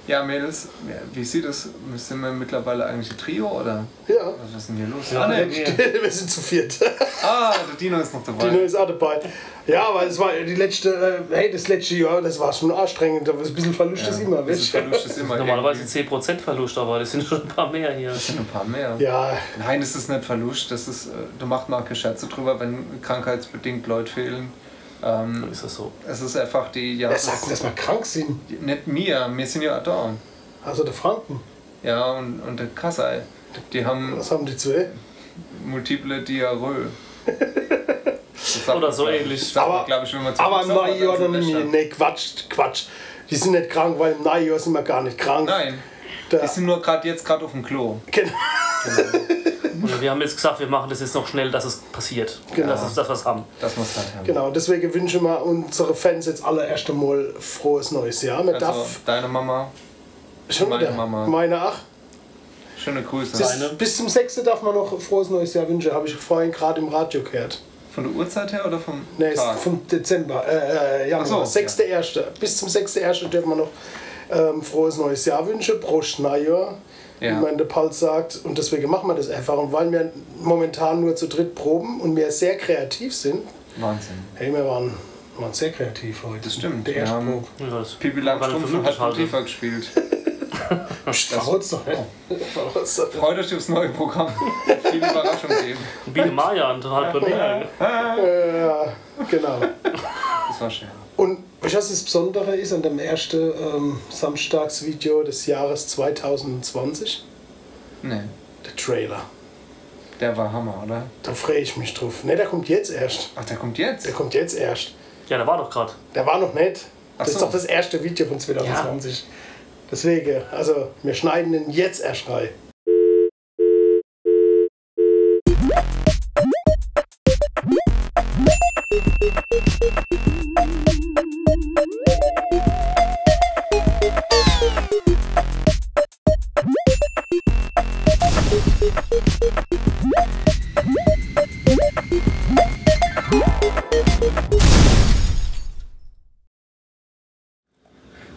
Ja, Mädels, wie sieht das? Sind wir mittlerweile eigentlich ein Trio oder? Ja. Was ist denn hier los? Ja, wir sind zu viert. Ah, der Dino ist noch dabei. Dino ist auch dabei. Ja, aber es war das letzte Jahr, das war schon anstrengend. Aber ein bisschen Verlust ist immer. Verlust ist immer normalerweise 10% Verlust, aber das sind schon ein paar mehr hier. Das sind ein paar mehr. Ja. Nein, das ist nicht Verlust. Das ist, du machst mal keine Scherze drüber, wenn krankheitsbedingt Leute fehlen. Ist das so? Es ist einfach die... Ja, wer sagt, dass wir krank sind? Nicht wir sind ja da. Also der Franken. Ja, und der Kassai. Die haben... Was haben die zwei? Multiple Diarrhoe. Oder so ähnlich. Aber, glaube ich, wenn man aber im Neujahr noch nicht mehr. Nee, Quatsch. Die sind nicht krank, weil im Neujahr sind wir gar nicht krank. Nein. Die sind nur jetzt gerade auf dem Klo. Genau. Und wir haben jetzt gesagt, wir machen das jetzt noch schnell, dass es passiert. Genau. Das ist das, was wir haben. Das muss halt haben. Genau, deswegen wünschen wir unsere Fans jetzt alle erst einmal frohes neues Jahr. Deine Mama. Schon meine wieder? Mama. Meine, ach. Schöne Grüße. Bis zum 6. darf man noch frohes neues Jahr wünschen, habe ich vorhin gerade im Radio gehört. Von der Uhrzeit her oder vom Nee, Tag? vom Dezember, Januar. So, 6.1. Bis zum 6.1. dürfen wir noch frohes neues Jahr wünschen, Prost Neujahr, wie man der Paul sagt. Und deswegen machen wir das einfach. Und weil wir momentan nur zu dritt proben und wir sehr kreativ sind. Wahnsinn. Hey, wir waren sehr kreativ heute. Das stimmt. Der erste Probe. Pipi Langstrumpf hat tiefer gespielt. Verrot's doch nicht. Freut euch aufs neue Programm. Viel Überraschung geben. Biene Maya und halb Premiere. Ja, genau. Das war schön. Und was das Besondere ist an dem ersten Samstagsvideo des Jahres 2020? Nee. Der Trailer. Der war Hammer, oder? Da freue ich mich drauf. Ne, der kommt jetzt erst. Ach, der kommt jetzt? Der kommt jetzt erst. Ja, der war doch gerade. Der war noch nicht. Das so. ist doch das erste Video von 2020. Ja. Deswegen, also wir schneiden ihn jetzt erst rein.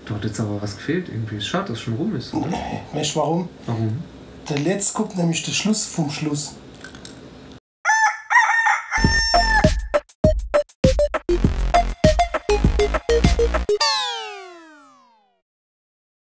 Du hat jetzt aber was gefehlt irgendwie. Schade, dass es schon rum ist, oder? Nee, weißt du warum? Warum? Der letzte kommt nämlich der Schluss vom Schluss.